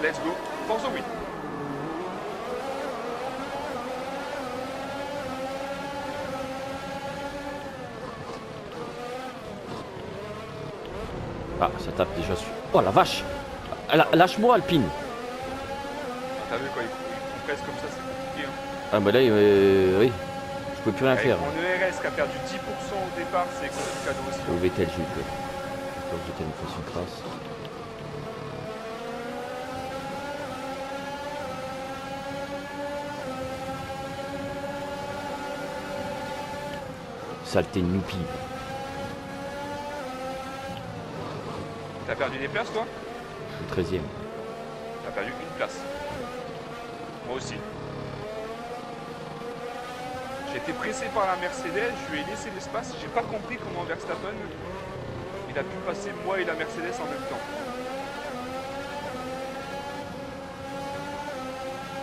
Let's go. Force the win. Ah, ça tape déjà sur... Oh la vache. Lâche-moi Alpine. T'as vu quand il presse comme ça, c'est compliqué. Hein. Ah bah là, oui. Je peux plus rien Avec faire. mon ERS qui a perdu 10% au départ, c'est cadeau aussi. Au Vettel, j'ai eu peur. Faut que Vettel me fasse une trace. Saleté noupi. T'as perdu des places toi? Je suis 13ème. T'as perdu une place. Moi aussi. J'étais pressé par la Mercedes, je lui ai laissé l'espace. J'ai pas compris comment Verstappen il a pu passer moi et la Mercedes en même temps.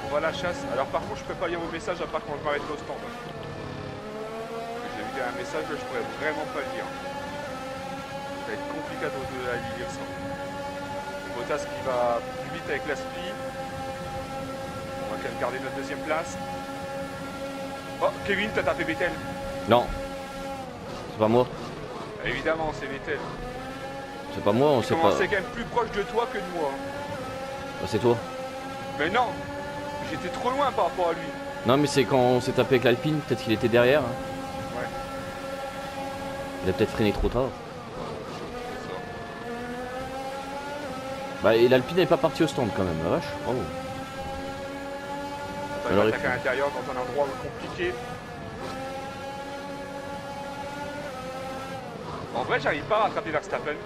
On va à la chasse. Alors par contre je peux pas lire vos messages à part quand je m'arrête au stand. J'ai vu un message là, je pourrais vraiment pas le lire. Ça va être compliqué de lire ça. Bottas qui va plus vite avec la SPI. On va quand même garder notre deuxième place. Oh, Kevin, t'as tapé Vettel. Non. C'est pas moi. Évidemment, c'est Vettel. C'est pas moi, on sait pas. C'est quand même plus proche de toi que de moi. Bah, c'est toi. Mais non, j'étais trop loin par rapport à lui. Non mais c'est quand on s'est tapé avec l'Alpine, peut-être qu'il était derrière. Ouais. Il a peut-être freiné trop tard. C'est ça. Bah et l'Alpine n'est pas partie au stand quand même, la vache. Bravo. Il va attaquer à l'intérieur dans un endroit compliqué. En vrai, j'arrive pas à rattraper Verstappen.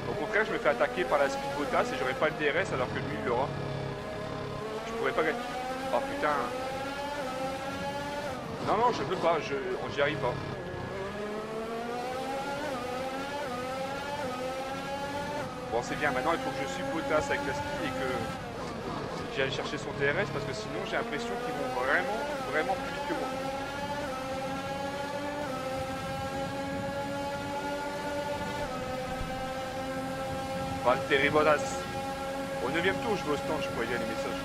Au contraire, je me fais attaquer par la speed Bottas et j'aurai pas le DRS alors que lui, il l'aura. Je pourrais pas gagner. Oh putain. Non, non, je peux pas. J'y arrive pas. Bon, c'est bien. Maintenant, il faut que je suive Bottas avec la speed et que j'aille chercher son DRS parce que sinon, j'ai l'impression qu'ils vont vraiment plus vite que moi. Valtteri Bottas. Au 9ème tour, je vais au stand, je pourrais lire les messages.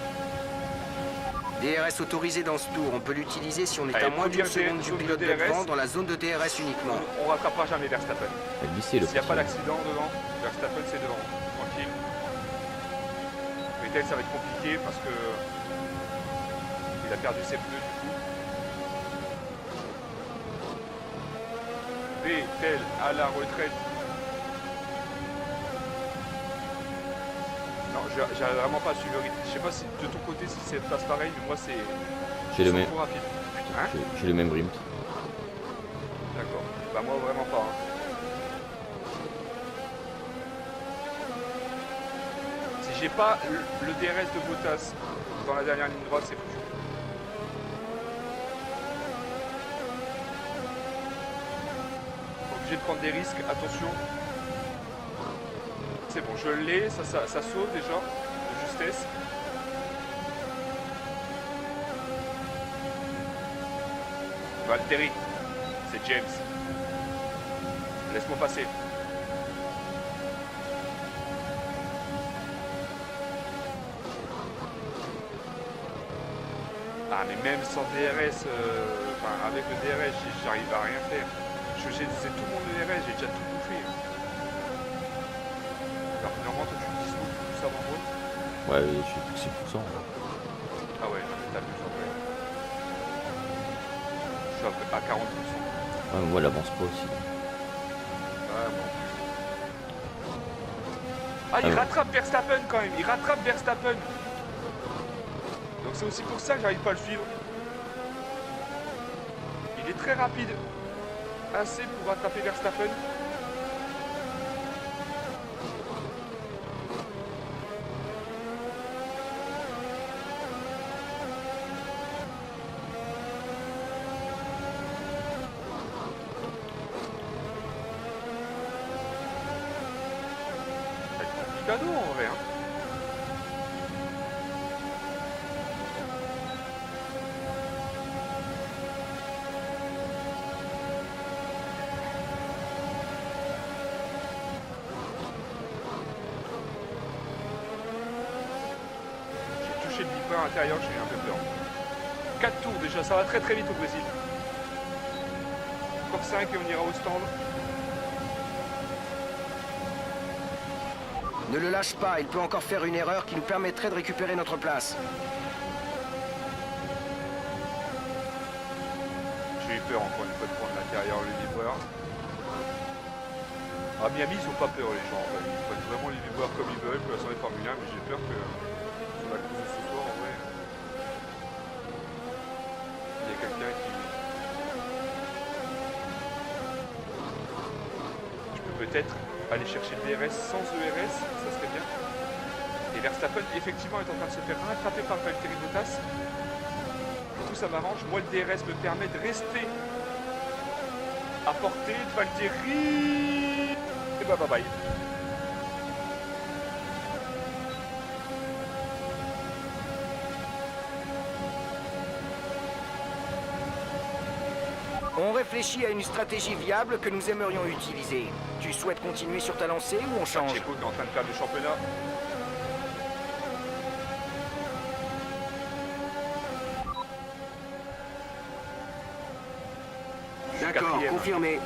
DRS autorisé dans ce tour. On peut l'utiliser si on est Allez, à moins d'une première seconde du zone de pilote de DRS. devant dans la zone de DRS uniquement. On rattrapera jamais Verstappen. Il a glissé le S'il n'y a pas petit. d'accident devant, Verstappen c'est devant. Tranquille. Vettel ça va être compliqué parce que il a perdu ses pneus du coup. Vettel à la retraite. Non, j'arrive vraiment pas à suivre le rythme. Je sais pas si de ton côté si ça passe pareil, mais moi c'est. J'ai le même. trop rapide. Hein? J'ai le même rythme. D'accord. Bah moi vraiment pas. Hein. Si j'ai pas le DRS de Bottas dans la dernière ligne droite, c'est foutu. Obligé de prendre des risques, attention. C'est bon, je l'ai, ça sauve déjà, de justesse. Valtteri, c'est James. Laisse-moi passer. Ah mais même sans DRS, enfin avec le DRS, j'arrive à rien faire. C'est tout mon DRS, j'ai déjà tout bouffé. Alors que normalement toi tu dis plus avant moi. Ouais, je suis plus que 6%. Ah ouais, non, mais t'as plus en vrai. Je suis à 40%. Ouais, mais moi, elle avance pas aussi. Ah, bon. Ah, il rattrape Verstappen quand même, il rattrape Verstappen. Donc c'est aussi pour ça que j'arrive pas à le suivre. Il est très rapide. Assez pour rattraper Verstappen. Ça va être complicado en vrai. Hein. le Viper à l'intérieur, j'ai un peu peur. 4 tours déjà, ça va très très vite au Brésil. Encore 5 et on ira au stand. Ne le lâche pas, il peut encore faire une erreur qui nous permettrait de récupérer notre place. J'ai eu peur encore une fois de prendre l'intérieur le livreur. À Miami, ils ont pas peur les gens, en vrai. Ils prennent vraiment les livreurs comme ils veulent, pour la soirée Formule 1, mais j'ai peur que sur la course de ce soir, en vrai, il y a quelqu'un qui... Je peux peut-être aller chercher le DRS sans ERS, ça serait bien. Et Verstappen, effectivement, est en train de se faire rattraper par Valtteri Bottas. Du coup, ça m'arrange. Moi, le DRS me permet de rester à portée de Valtteri. Et bah, bye bye. On réfléchit à une stratégie viable que nous aimerions utiliser. Tu souhaites continuer sur ta lancée ou on change? Checo qui est en train de faire le championnat. D'accord, Quatrième. confirmé.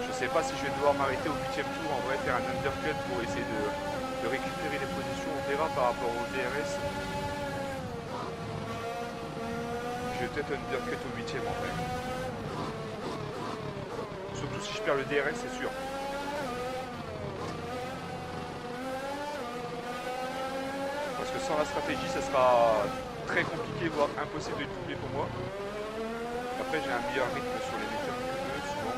Je sais pas si je vais devoir m'arrêter au 8e tour, en vrai, faire un undercut pour essayer de récupérer les positions. On verra par rapport au DRS. Je vais peut-être undercut au 8e en vrai. Surtout si je perds le DRS, c'est sûr. Parce que sans la stratégie, ça sera très compliqué, voire impossible de doubler pour moi. Après, j'ai un meilleur rythme sur les méthodes que eux, souvent.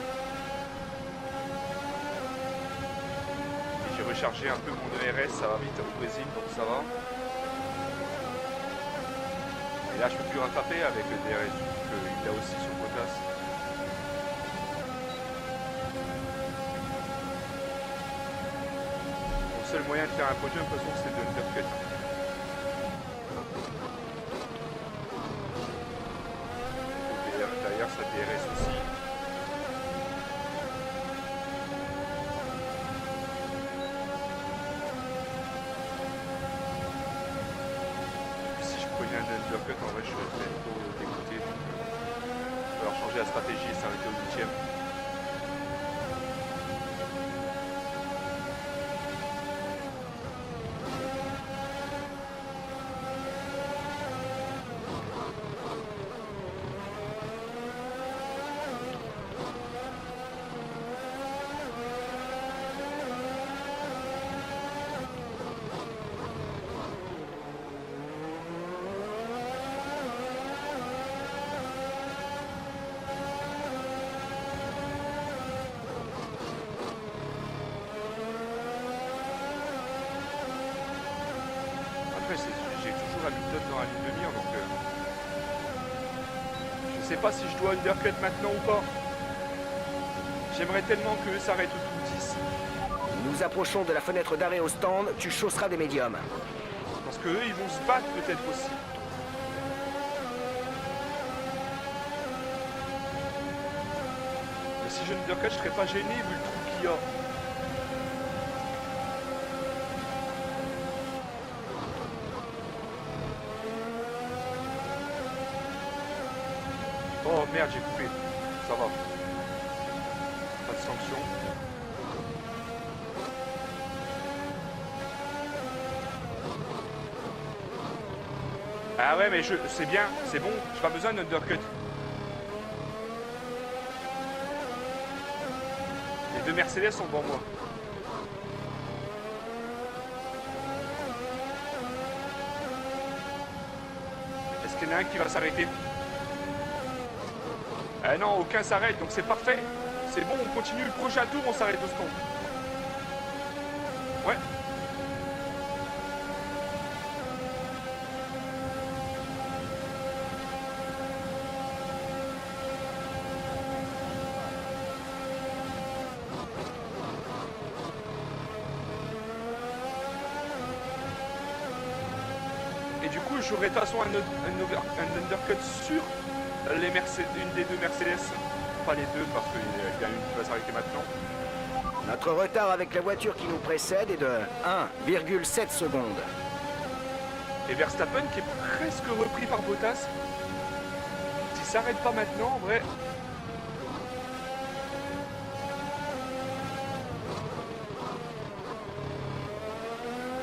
Et j'ai rechargé un peu mon ERS, ça va vite au Brésil, donc ça va. Et là, je peux plus rattraper avec le DRS, il a aussi sur Bottas. Mon seul moyen de faire un podium, de toute façon, c'est de l'undercut. Derrière, ça DRS aussi. Si je prenais un undercut, en vrai, je serais très trop dégoûté. Donc, il va falloir changer la stratégie et s'arrêter au 8e. J'ai toujours Hamilton dans la ligne de mire, donc je sais pas si je dois undercut maintenant ou pas. J'aimerais tellement qu'eux s'arrêtent au tour 10. Nous approchons de la fenêtre d'arrêt au stand, tu chausseras des médiums. Parce que eux, ils vont se battre peut-être aussi. Mais si je undercut, je serais pas gêné vu le trou qu'il y a. Oh merde, j'ai coupé. Ça va. Pas de sanction. Ah ouais, mais c'est bien, c'est bon. J'ai pas besoin d'undercut. Les deux Mercedes sont devant moi. Est-ce qu'il y en a un qui va s'arrêter? Ah non, aucun s'arrête, donc c'est parfait. C'est bon, on continue le prochain tour, on s'arrête au stand. Ouais. Et du coup, j'aurai de toute façon un undercut sur les Mercedes, une des deux Mercedes, pas les deux parce qu'il y a une qui va s'arrêter maintenant. Notre retard avec la voiture qui nous précède est de 1,7 secondes. Et Verstappen qui est presque repris par Bottas. S'il s'arrête pas maintenant, en vrai...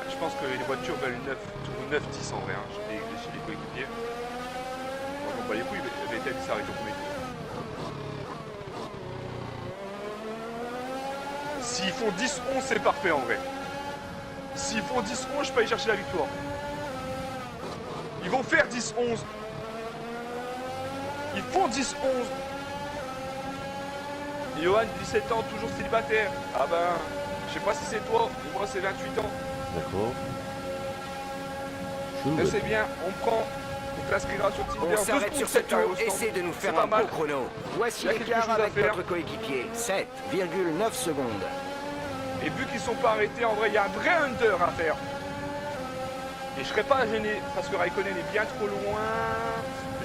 Je pense que les voitures veulent 9 ou 9-10 en vrai, hein, chez les coéquipiers. Moi j'en bats les couilles, Vettel il s'arrête au premier tour. S'ils font 10-11 c'est parfait en vrai. S'ils font 10-11 je peux aller chercher la victoire. Ils vont faire 10-11. Ils font 10-11. Johan, 17 ans, toujours célibataire. Ah ben, je sais pas si c'est toi, mais moi c'est 28 ans. D'accord. Mais c'est bien, on prend, on t'inscrira sur Tinder. On s'arrête sur ce tour, essaie de nous faire un beau chrono. Voici l'écart avec notre coéquipier, 7,9 secondes. Et vu qu'ils sont pas arrêtés, en vrai, il y a un vrai under à faire. Et je serais pas gêné, parce que Raikkonen est bien trop loin.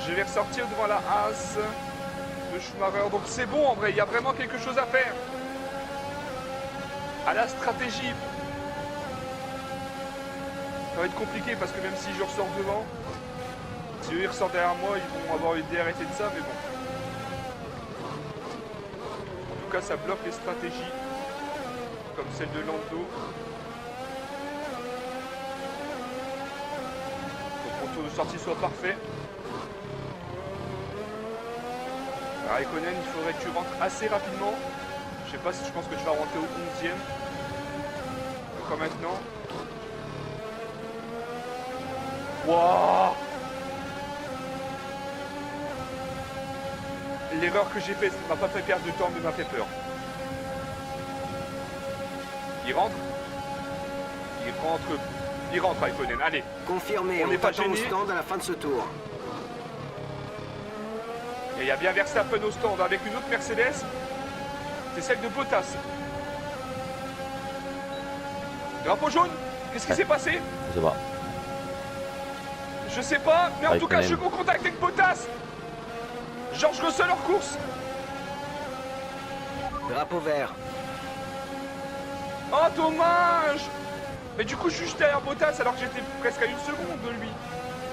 Je vais ressortir devant la Haas de Schumacher. Donc c'est bon, en vrai, il y a vraiment quelque chose à faire. À la stratégie. Ça va être compliqué parce que même si je ressors devant, si eux ils ressortent derrière moi, ils vont avoir une idée arrêtée de ça, mais bon. En tout cas, ça bloque les stratégies, comme celle de Lando. Donc mon tour de sortie soit parfait. Raikkonen, il faudrait que tu rentres assez rapidement. Je sais pas si je pense que tu vas rentrer au 11e. Comme maintenant. Wouah! L'erreur que j'ai faite m'a pas fait perdre de temps mais m'a fait peur. Il rentre. Il rentre Raikkonen, allez. Confirmé, On on n'est pas t'attend au gêné. stand à la fin de ce tour. Et il y a bien Verstappen au stand avec une autre Mercedes. C'est celle de Bottas. Drapeau jaune. Qu'est-ce qui s'est passé? Je sais pas. Je sais pas, mais en tout cas, Raikkonen. je suis en contact avec Bottas. George Russell hors course. Drapeau vert. Oh, dommage. Mais du coup, je suis juste derrière Bottas alors que j'étais presque à 1 seconde de lui.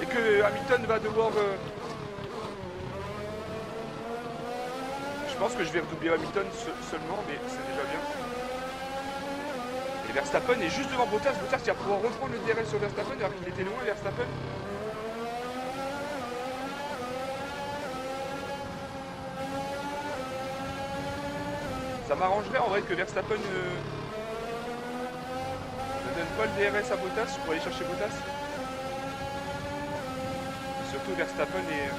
Et que Hamilton va devoir... Je pense que je vais redoubler Hamilton seulement, mais c'est déjà bien. Et Verstappen est juste devant Bottas. Bottas qui va pouvoir reprendre le DRS sur Verstappen alors qu'il était loin, Verstappen. Ça m'arrangerait en vrai que Verstappen ne donne pas le DRS à Bottas pour aller chercher Bottas. Et surtout Verstappen est...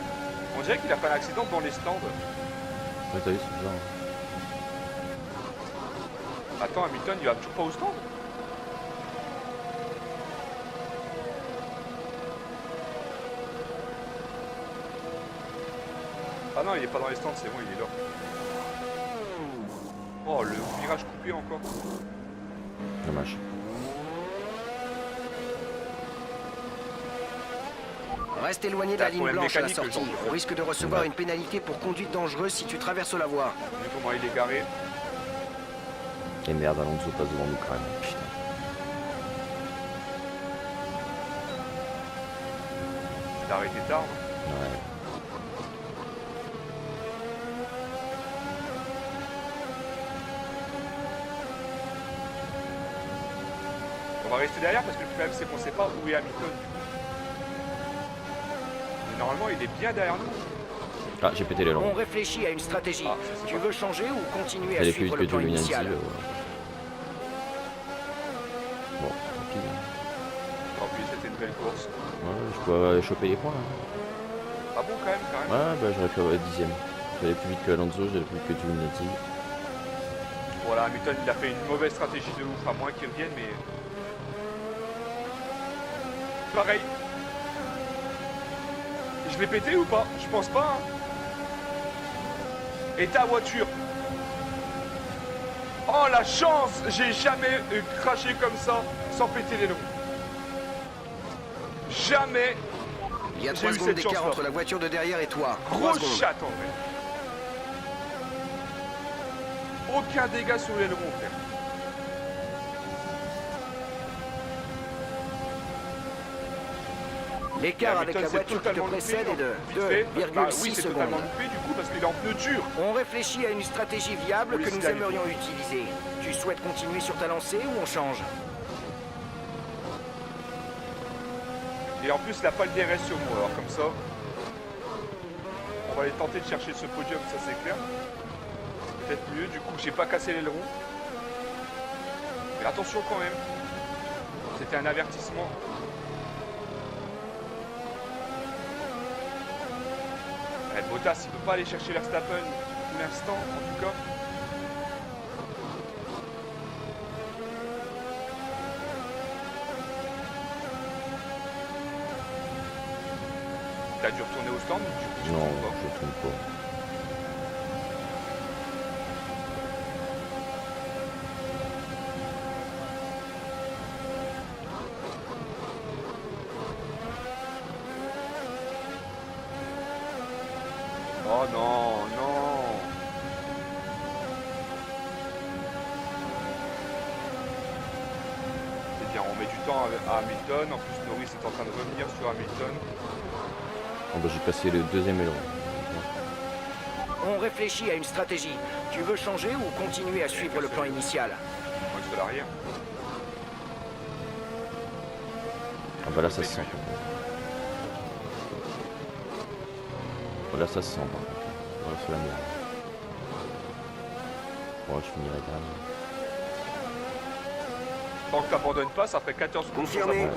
On dirait qu'il a pas un accident dans les stands. Ouais, t'as vu, c'est bizarre. Attends, Hamilton il va toujours pas au stand? Ah non, il est pas dans les stands, c'est bon, il est là. Oh, le virage coupé encore. Dommage. Reste éloigné de la T'as un ligne problème blanche à la mécanique, sortie. le genre. On risque de recevoir une pénalité pour conduite dangereuse si tu traverses la voie. Vu comment il est garé. Et merde, Alonso passe devant nous quand même. Putain. Il a arrêté tard. Ouais. On va rester derrière parce que le problème c'est qu'on sait pas où est Hamilton. Mais normalement il est bien derrière nous. Ah, j'ai pété les On lampes. réfléchit à une stratégie. Ah, ça, c'est Tu pas veux changer ou continuer à Elle est plus suivre vite le que plan Giovinazzi. initial? Bon, tant pis. Hein. Tant pis, c'était une belle course. Ouais, je peux choper les points. Hein. Ah bon quand même. Ouais, bah j'aurais pu avoir 10ème. J'allais plus vite que Alonso, j'allais plus vite que Giovinazzi. Voilà, Hamilton il a fait une mauvaise stratégie de ouf, à moins qu'il revienne, mais... Pareil. Je l'ai pété ou pas? Je pense pas. Hein. Et ta voiture? Oh la chance! J'ai jamais craché comme ça sans péter les longs. Jamais. Il y a J'ai 3 eu secondes cette d'écart chance-là. entre la voiture de derrière et toi. 3 Grosse secondes. chatte en vrai. Aucun dégât sur les longs, frère. L'écart avec Hamilton la s'est voiture qui te totalement précède loupé, est de vite fait. 2,6 Oui, c'est secondes. totalement loupé du coup parce qu'il est en pneu dur. On réfléchit à une stratégie viable Oui, que c'est nous bien. aimerions utiliser. Tu souhaites continuer sur ta lancée ou on change? Et en plus, il n'a pas le DRS sur moi, alors comme ça, on va aller tenter de chercher ce podium, ça c'est clair. Peut-être mieux, du coup, j'ai pas cassé l'aileron. Mais attention quand même, c'était un avertissement. Bottas, il peut pas aller chercher Verstappen pour l'instant, en tout cas. T'as dû retourner au stand? Du coup, Non, tu retournes je tourne pas. Oh non, non. C'est bien, on met du temps à Hamilton. En plus, Norris est en train de revenir sur Hamilton. Oh, bah, j'ai cassé le deuxième aileron. On réfléchit à une stratégie. Tu veux changer ou continuer à suivre le plan initial? Moi, je fais l'arrière. Ah bah là ça se sent. Là ça se sent par contre. Voilà, c'est la merde. Bon, je finirai dernier. Tant que t'abandonnes pas, ça ferait 14 secondes. Confirmé.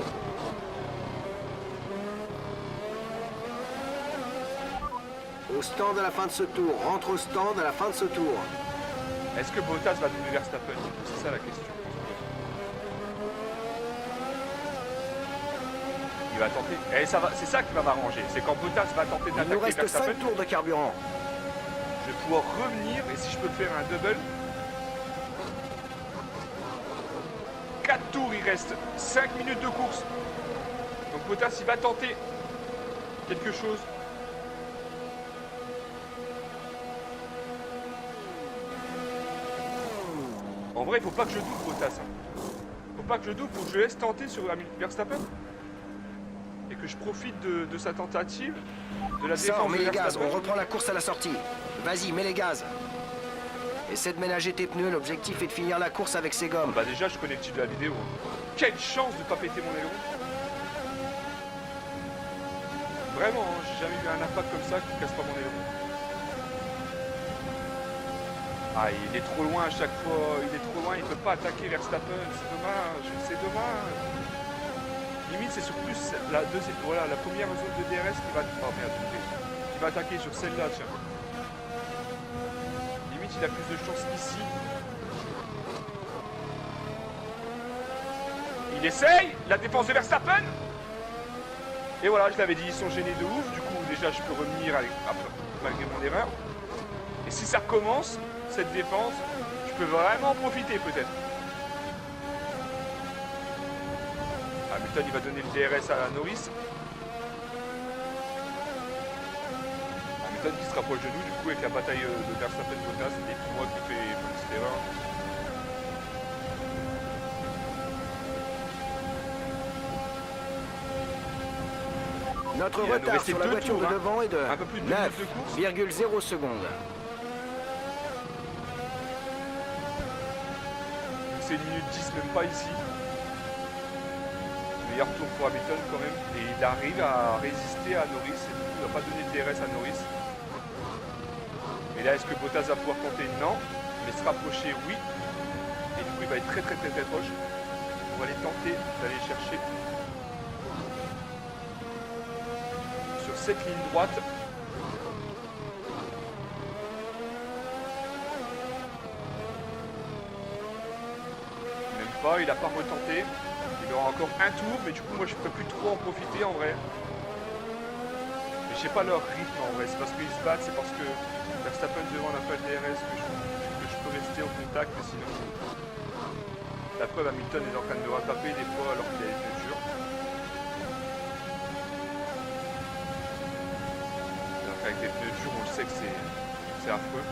Au stand à la fin de ce tour. Rentre au stand à la fin de ce tour. Est-ce que Bottas va doubler Verstappen? C'est ça la question. Il va tenter. Et ça va, c'est ça qui va m'arranger. C'est quand Bottas va tenter Il nous d'attaquer reste Verstappen, 5 tours de carburant. je vais pouvoir revenir et si je peux faire un double. 4 tours, il reste 5 minutes de course. Donc Bottas, il va tenter quelque chose. En vrai, il faut pas que je doute Bottas. Faut pas que je doute, faut que je laisse tenter sur Verstappen. Et que je profite de sa tentative, de la Sors, défense mets de les gaz. Verstappen. On reprend la course à la sortie. Vas-y, mets les gaz. Essaie de ménager tes pneus. L'objectif est de finir la course avec ces gommes. Bah déjà, je connais le titre de la vidéo. Quelle chance de pas péter mon aileron. Vraiment, hein, j'ai jamais eu un impact comme ça qui casse pas mon aileron. Ah, il est trop loin à chaque fois, il est trop loin, il peut pas attaquer Verstappen, c'est dommage, c'est dommage. Limite, c'est sur plus la deuxième, voilà, la première zone de DRS qui va, oh merde, qui va attaquer sur celle-là, tiens. Limite, il a plus de chance ici. Il essaye la défense de Verstappen. Et voilà, je l'avais dit, ils sont gênés de ouf. Du coup, déjà, je peux revenir après, malgré mon erreur. Et si ça recommence, cette défense, je peux vraiment en profiter peut-être. Hamilton, il va donner le DRS à Norris. Hamilton qui se rapproche de nous, du coup, avec la bataille de Verstappen-Bottas. Et puis moi qui fais une petite erreur. Notre Il va nous retard rester sur la 2 voiture tours, de hein. devant est de Un peu plus de 2 minutes de course. 9,0 secondes. C'est 1 minute 10, même pas ici. Meilleur tour pour Hamilton quand même. Et il arrive à résister à Norris. Et du coup, il va pas donner de DRS à Norris. Et là, est-ce que Bottas va pouvoir tenter? Non. Mais se rapprocher, oui. Et du coup, il va être très proche. On va aller tenter d'aller chercher sur cette ligne droite. Même pas, il n'a pas retenté. Il aura encore un tour, mais du coup, moi, je ne peux plus trop en profiter en vrai. Mais je sais pas leur rythme en vrai. C'est parce qu'ils se battent, c'est parce que Verstappen devant n'a pas le DRS que je peux rester au contact, mais sinon. La preuve, Hamilton est en train de le rattraper des fois alors qu'il a les pneus durs. Alors qu'avec les pneus durs, on le sait que c'est affreux.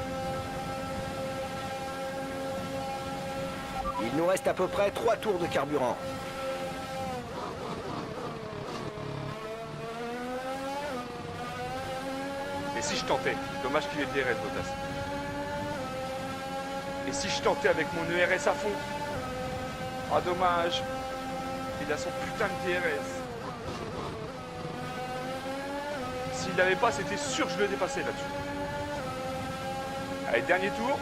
Il nous reste à peu près 3 tours de carburant. Et si je tentais? Dommage qu'il ait DRS, Bottas. Et si je tentais avec mon ERS à fond? Ah, dommage. Il a son putain de DRS. S'il l'avait pas, c'était sûr que je le dépassais là-dessus. Allez, dernier tour.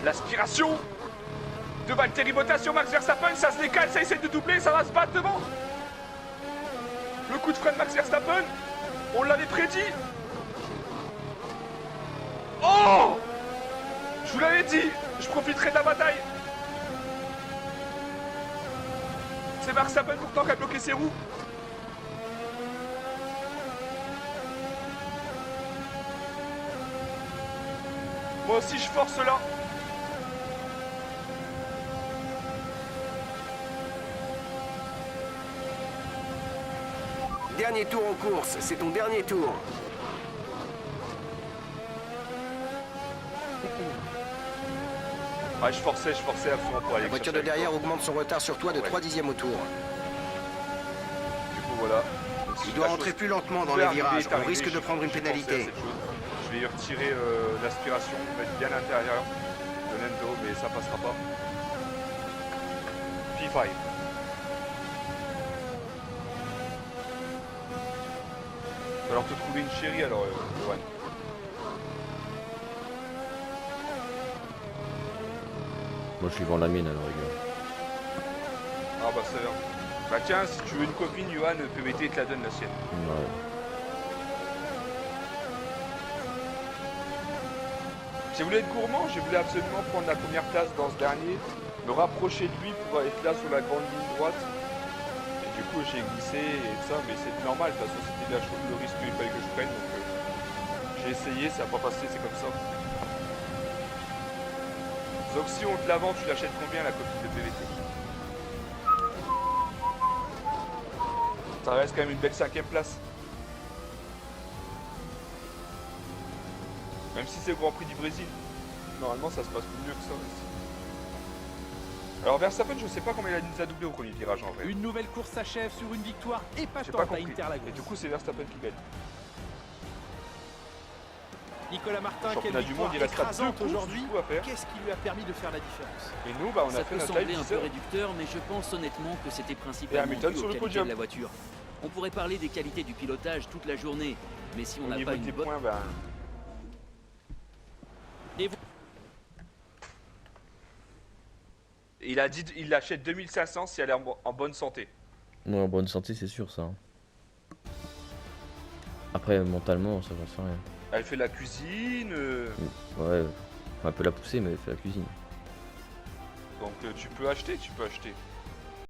L'aspiration de Valtteri Bottas sur Max Verstappen, ça se décale, ça essaie de doubler, ça va se battre devant. Le coup de frein de Max Verstappen, on l'avait prédit. Oh! Je vous l'avais dit, je profiterai de la bataille. C'est Verstappen pourtant qui a bloqué ses roues. Moi aussi je force là. Dernier tour en course, c'est ton dernier tour. Ouais, je forçais à fond pour aller. La voiture de derrière augmente son retard sur toi de 3 dixièmes au tour. Du coup, voilà. Il doit rentrer plus lentement dans les virages, on risque de prendre une pénalité. Je vais y retirer l'aspiration, mettre bien à l'intérieur de l'endo, mais ça passera pas. P5. Il va falloir te trouver une chérie alors, Johan. Moi je suis vend la mienne à la rigueur. Ah bah ça va. Bah tiens, si tu veux une copine, Johan, PVT te la donne la sienne. Ouais. J'ai voulu être gourmand, j'ai voulu absolument prendre la première place dans ce dernier, me rapprocher de lui pour être là sur la grande ligne droite. Et du coup j'ai glissé et tout ça, mais c'est normal, de toute façon c'était le risque qu'il fallait que je prenne. Donc j'ai essayé, ça n'a pas passé, c'est comme ça. Donc si on te la vend, tu l'achètes combien la copine de PVT? Ça reste quand même une belle 5ème place. Même si c'est le Grand Prix du Brésil. Normalement ça se passe mieux que ça aussi. Alors Verstappen, je sais pas combien il nous a doublé au premier virage en vrai. Une nouvelle course s'achève sur une victoire J'ai pas épatante à compris. Interlagos. Et du coup c'est Verstappen qui gagne. Nicolas Martin, quelle Championnat du monde, victoire il restera 2 écrasante courses aujourd'hui. du coup à faire. Qu'est-ce qui lui a permis de faire la différence? Et nous, bah, on a Ça fait peut notre sembler live un 10 peu heures. réducteur, mais je pense honnêtement que c'était principalement Hamilton dû sur aux le qualités podium. de la voiture. On pourrait parler des qualités du pilotage toute la journée, mais si on Au n'a niveau pas des une bonne... points, ben... Et vous- Il a dit il l'achète 2500 si elle est en bonne santé. Ouais, en bonne santé, c'est sûr ça. Après, mentalement, ça j'en sais rien. Elle fait la cuisine, Ouais, on peut la pousser, mais elle fait la cuisine. donc tu peux acheter,